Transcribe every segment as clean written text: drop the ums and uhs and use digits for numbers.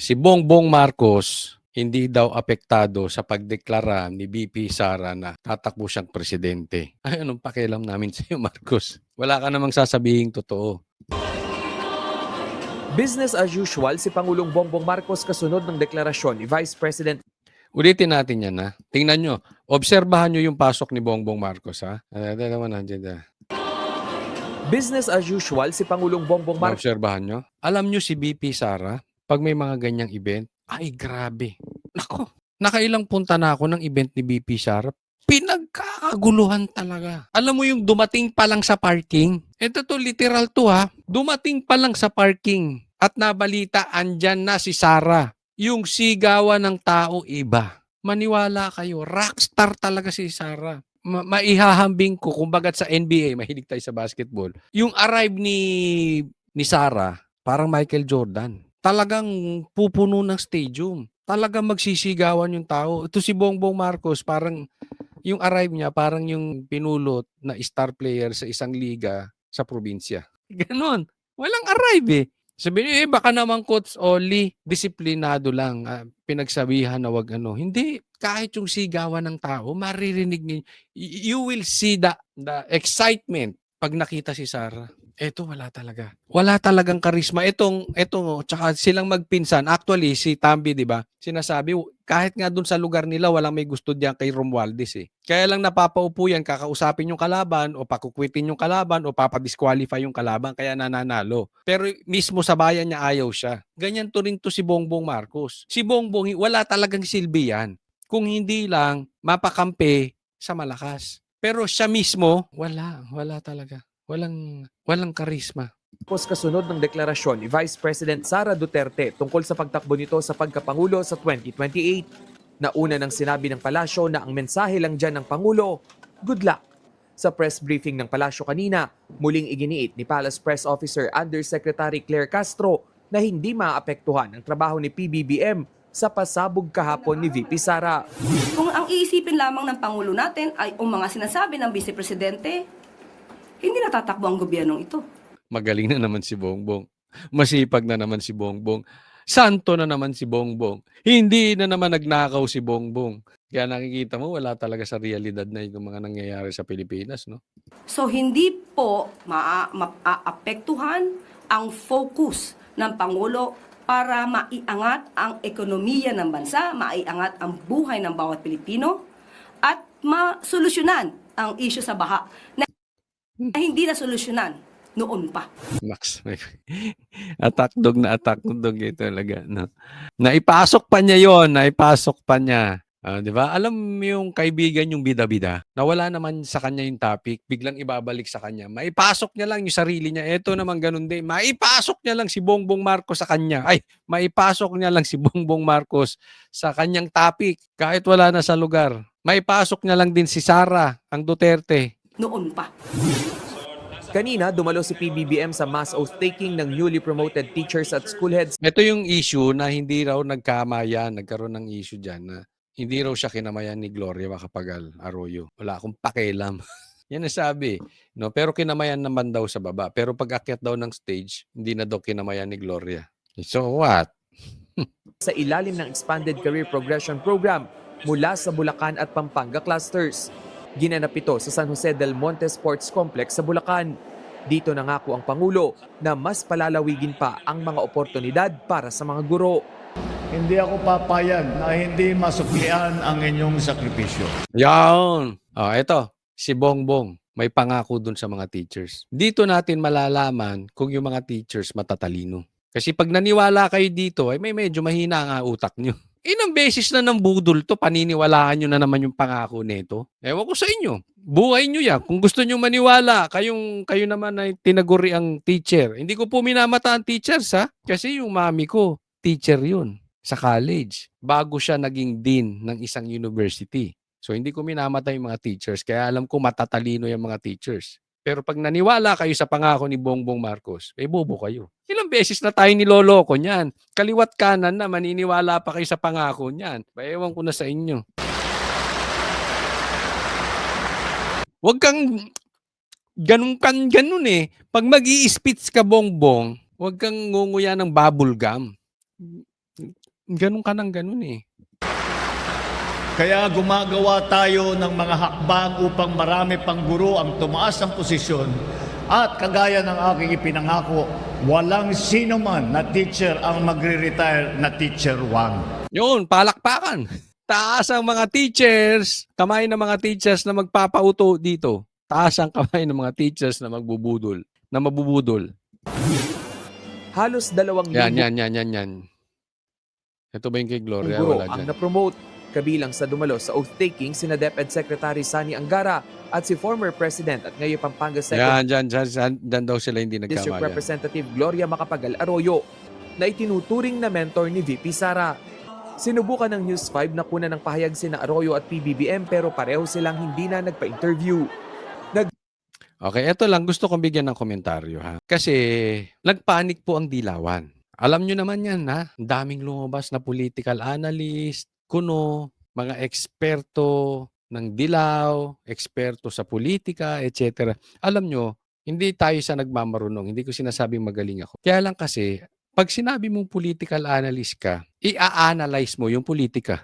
Si Bongbong Marcos hindi daw apektado sa pagdeklara ni VP Sara na tatakbo siyang presidente. Ay, anong pakialam namin sa iyo, Marcos? Wala ka namang sasabihing totoo. Business as usual si Pangulong Bongbong Marcos kasunod ng deklarasyon ni Vice President. Ulitin natin yan, ha? Tingnan nyo. Obserbahan nyo yung pasok ni Bongbong Marcos, ha? Business as usual si Pangulong Bongbong Marcos. Obserbahan nyo. Alam nyo si VP Sara, pag may mga ganyang event, ay grabe. Nako, nakailang punta na ako ng event ni VP Sara. Pinagkakaguluhan talaga. Alam mo yung dumating pa lang sa parking? Ito to, literal to ha. Dumating pa lang sa parking at nabalita andyan na si Sara. Yung sigawan ng tao iba. Maniwala kayo, rockstar talaga si Sara. Maihahambing ko, kumbaga sa NBA, mahilig tayo sa basketball. Yung arrive ni Sara, parang Michael Jordan. Talagang pupuno ng stadium. Talagang magsisigawan yung tao. Ito si Bongbong Marcos, parang yung arrive niya, parang yung pinulot na star player sa isang liga sa probinsya. Ganon. Walang arrive eh. Sabi niyo, baka naman Coach Oli, disiplinado lang, pinagsabihan na wag ano. Hindi, kahit yung sigawan ng tao, maririnig niyo. You will see the excitement pag nakita si Sara. Eto, wala talaga. Wala talagang karisma. Ito, tsaka silang magpinsan. Actually, si Tambi, di ba? Sinasabi, kahit nga dun sa lugar nila, walang may gusto diyan kay Romualdez eh. Kaya lang napapaupo yan, kakausapin yung kalaban, o pakukwitin yung kalaban, o papadisqualify yung kalaban, kaya nananalo. Pero mismo sa bayan niya, ayaw siya. Ganyan to rin to si Bongbong Marcos. Si Bongbong, wala talagang silbi yan. Kung hindi lang, mapakampi sa malakas. Pero siya mismo, wala talaga. Walang karisma. Kasunod ng deklarasyon ni Vice President Sara Duterte tungkol sa pagtakbo nito sa pagkapangulo sa 2028. Nauna nang sinabi ng palasyo na ang mensahe lang dyan ng Pangulo, good luck. Sa press briefing ng palasyo kanina, muling iginiit ni Palace Press Officer Undersecretary Claire Castro na hindi maapektuhan ang trabaho ni PBBM sa pasabog kahapon ni VP Sara. Kung ang iisipin lamang ng Pangulo natin ay ang mga sinasabi ng Vice Presidente, hindi natatakbo ang gobyernong ito. Magaling na naman si Bongbong. Masipag na naman si Bongbong. Santo na naman si Bongbong. Hindi na naman nagnakaw si Bongbong. Kaya nakikita mo, wala talaga sa realidad na yung mga nangyayari sa Pilipinas, no? So hindi po maapektuhan ang focus ng Pangulo para maiangat ang ekonomiya ng bansa, maiangat ang buhay ng bawat Pilipino, at masolusyonan ang issue sa baha na hindi na solusyonan noon pa. Max, attack dog ito talaga. No? Naipasok pa niya yon, naipasok pa niya. Di ba? Alam mo yung kaibigan yung bida-bida, na wala naman sa kanya yung topic, biglang ibabalik sa kanya. Maipasok niya lang yung sarili niya. Ito naman ganun din. Maipasok niya lang si Bongbong Marcos sa kanya. Ay, maipasok niya lang si Bongbong Marcos sa kanyang topic kahit wala na sa lugar. Maipasok niya lang din si Sara, ang Duterte. Noon pa. Kanina, dumalo si PBBM sa mass oath-taking ng newly promoted teachers at school heads. Ito yung issue na hindi raw nagkamayan, nagkaroon ng issue dyan na hindi raw siya kinamayan ni Gloria Macapagal Arroyo. Wala akong pakialam. Yan ang sabi. No? Pero kinamayan naman daw sa baba. Pero pag akyat daw ng stage, hindi na daw kinamayan ni Gloria. So what? Sa ilalim ng Expanded Career Progression Program mula sa Bulacan at Pampanga clusters. Ginanap ito sa San Jose del Monte Sports Complex sa Bulacan. Dito nangako ang Pangulo na mas palalawigin pa ang mga oportunidad para sa mga guro. Hindi ako papayag na hindi masuklian ang inyong sakripisyo. Yan. Ito, si Bongbong. May pangako dun sa mga teachers. Dito natin malalaman kung yung mga teachers matatalino. Kasi pag naniwala kayo dito, ay may medyo mahina nga utak nyo. Ilang beses na ng budol to, paniniwalaan nyo na naman yung pangako nito. Ewan ko sa inyo. Buhay nyo yan. Kung gusto nyo maniwala, kayo naman ay tinaguri ang teacher. Hindi ko po minamata ang teachers ha. Kasi yung mami ko, teacher yun sa college. Bago siya naging dean ng isang university. So hindi ko minamata yung mga teachers. Kaya alam ko matatalino yung mga teachers. Pero pag naniwala kayo sa pangako ni Bongbong Marcos, bobo kayo. Ilang beses na tayo niloloko niyan. Kaliwat kanan na maniniwala pa kayo sa pangako niyan. Ewan ko na sa inyo. Huwag kang ganun eh. Pag mag-i-spits ka Bongbong, huwag kang ngunguya ng bubble gum. Ganun ka ng ganun eh. Kaya gumagawa tayo ng mga hakbang upang marami pang guro ang tumaas ang posisyon at kagaya ng aking ipinangako, walang sino man na teacher ang magre-retire na teacher 1. Yun, palakpakan. Taas ang mga teachers, kamay ng mga teachers na magpapauto dito. Taas ang kamay ng mga teachers na mabubudol. Halos 2,000 Yan. Ito ba yung kay Gloria? guro Wala ang dyan. na-promote. Kabilang sa dumalo sa oath-taking sina DepEd Secretary Sani Angara at si former President at ngayon Pampanga 2nd Yan, dyan daw sila hindi District nagkama. Representative Gloria Macapagal Arroyo na itinuturing na mentor ni VP Sara. Sinubukan ng News 5 na kunan ng pahayag sina Arroyo at PBBM pero pareho silang hindi na nagpa-interview. Okay, eto lang. Gusto kong bigyan ng komentaryo ha. Kasi nagpanik po ang dilawan. Alam nyo naman yan ha. Ang daming lumabas na political analyst, kuno, mga eksperto ng dilaw, eksperto sa politika, etc. Alam nyo, hindi tayo sa nagmamarunong. Hindi ko sinasabing magaling ako. Kaya lang kasi, pag sinabi mong political analyst ka, i-analyze mo yung politika.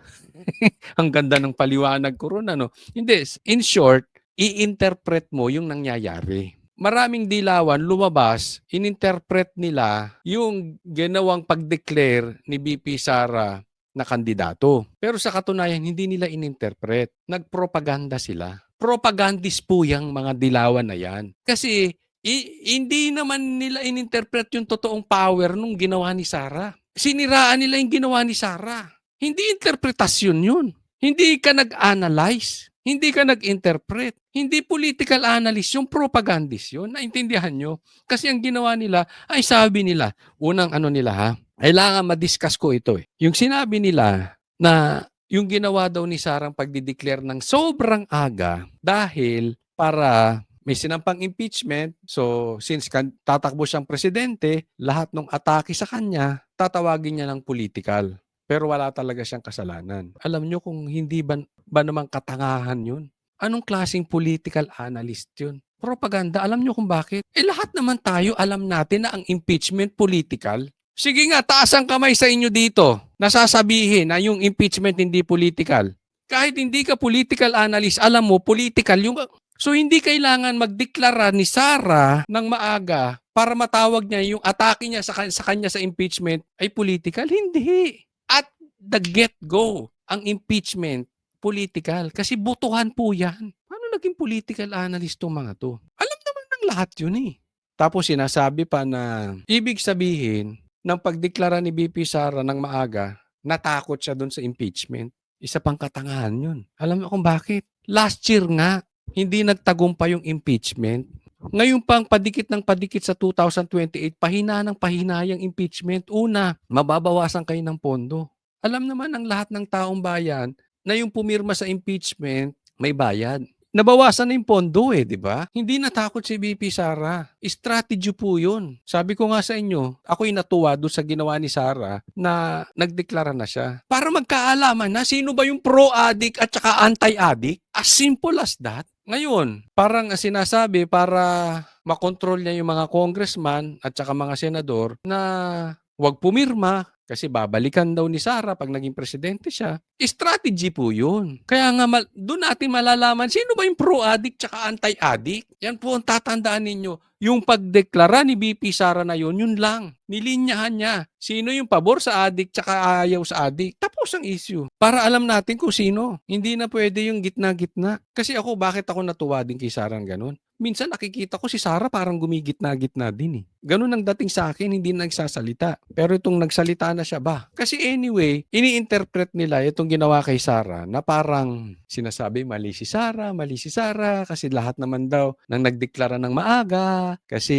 Ang ganda ng paliwanag ko ron, ano? Hindi, in short, i-interpret mo yung nangyayari. Maraming dilawan lumabas, ininterpret nila yung ginawang pag-declare ni BP Sara na kandidato. Pero sa katunayan, hindi nila ininterpret. Nagpropaganda sila. Propagandist po yung mga dilawan na yan. Kasi hindi naman nila ininterpret yung totoong power nung ginawa ni Sara. Siniraan nila yung ginawa ni Sara. Hindi interpretasyon yun. Hindi ka nag-analyze. Hindi ka nag-interpret. Hindi political analyst yung propagandist yun. Naintindihan nyo? Kasi ang ginawa nila ay sabi nila, unang ano nila ha, kailangan ma-discuss ko ito eh. Yung sinabi nila na yung ginawa daw ni Sarang pagdideclare ng sobrang aga dahil para may sinampang impeachment. So since tatakbo siyang presidente, lahat ng atake sa kanya, tatawagin niya ng political. Pero wala talaga siyang kasalanan. Alam nyo kung hindi ba namang katangahan yun? Anong klaseng political analyst yun? Propaganda. Alam nyo kung bakit? Lahat naman tayo alam natin na ang impeachment political. Sige nga, taas ang kamay sa inyo dito. Nasasabihin na yung impeachment hindi political. Kahit hindi ka political analyst, alam mo, political yung... So hindi kailangan magdeklara ni Sara ng maaga para matawag niya yung atake niya sa kanya sa impeachment ay political. Hindi. At the get-go, ang impeachment, political. Kasi botohan po yan. Paano naging political analyst itong mga to? Alam naman ng lahat yun eh. Tapos sinasabi pa na ibig sabihin ng pagdeklara ni BP Sara ng maaga, natakot siya doon sa impeachment. Isa pang katangahan yun. Alam mo kung bakit? Last year nga, hindi nagtagumpay yung impeachment. Ngayon pang padikit ng padikit sa 2028, pahina ng pahina yung impeachment. Una, mababawasan kayo ng pondo. Alam naman ng lahat ng taong bayan na yung pumirma sa impeachment, may bayad. Nabawasan na yung pondo di ba? Hindi natakot si BP Sara. Strategy po yun. Sabi ko nga sa inyo, ako'y natuwa doon sa ginawa ni Sara na nagdeklara na siya. Para magkaalaman na sino ba yung pro-addict at saka anti-addict. As simple as that. Ngayon, parang sinasabi para makontrol niya yung mga congressman at saka mga senador na huwag pumirma kasi babalikan daw ni Sara pag naging presidente siya. Strategy po yun. Kaya nga doon natin malalaman sino ba yung pro-addict tsaka anti-addict. Yan po ang tatandaan ninyo. Yung pagdeklara ni BP Sara na yun lang. Nilinyahan niya. Sino yung pabor sa addict tsaka ayaw sa addict. Tapos ang issue. Para alam natin kung sino. Hindi na pwede yung gitna-gitna. Kasi bakit ako natuwa din kay Sara ganun? Minsan nakikita ko si Sara parang gumigitna-gitna din eh. Ganun ang dating sa akin, hindi nagsasalita. Pero itong nagsalita na siya ba? Kasi anyway, ini-interpret nila itong ginawa kay Sara na parang sinasabi mali si Sara kasi lahat naman daw nang nagdeklara ng maaga, kasi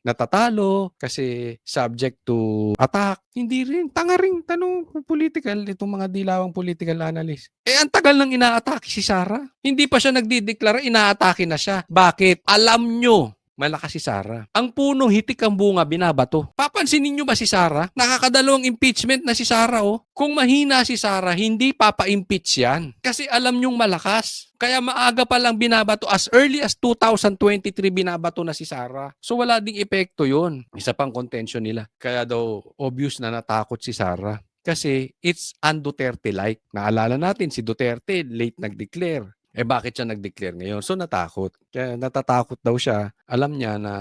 natatalo, kasi subject to attack. Hindi rin. Tanga rin tanong political itong mga dilawang political analyst. Ang tagal nang inaatake si Sara. Hindi pa siya nagdideklara, inaatake na siya. Bakit? Alam nyo, malakas si Sara. Ang puno, hitik ang bunga, binabato. Papansinin nyo ba si Sara? Nakakadalawang impeachment na si Sara, Kung mahina si Sara, hindi papa-impeach yan. Kasi alam nyong malakas. Kaya maaga pa lang binabato. As early as 2023, binabato na si Sara. So wala ding epekto yun. Isa pang contention nila. Kaya daw, obvious na natakot si Sara. Kasi it's un-Duterte-like. Naalala natin, si Duterte late nag-declare. Bakit siya nag-declare ngayon? So, natakot. Kaya natatakot daw siya. Alam niya na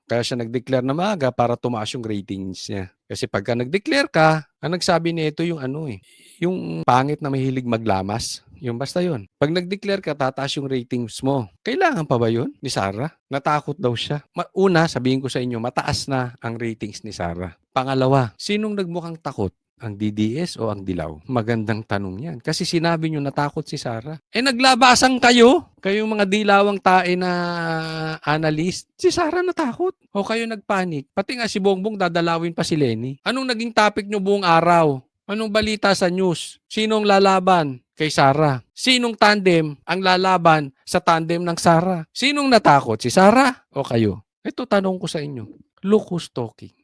kaya siya nag-declare na maaga para tumaas yung ratings niya. Kasi pagka nag-declare ka, ang nagsabi nito yung yung pangit na mahilig maglamas. Yung basta yun. Pag nag-declare ka, tataas yung ratings mo. Kailangan pa ba yun ni Sarah? Natakot daw siya. Una, sabihin ko sa inyo, mataas na ang ratings ni Sarah. Pangalawa, sinong nagmukhang takot? Ang DDS o ang Dilaw? Magandang tanong yan. Kasi sinabi nyo natakot si Sarah. Naglabasan kayo? Kayong mga dilawang tae na analyst. Si Sarah natakot. O kayo nagpanik. Pati nga si Bongbong dadalawin pa si Lenny. Anong naging topic nyo buong araw? Anong balita sa news? Sinong lalaban kay Sarah? Sinong tandem ang lalaban sa tandem ng Sarah? Sinong natakot? Si Sarah o kayo? Ito tanong ko sa inyo. Look who's talking.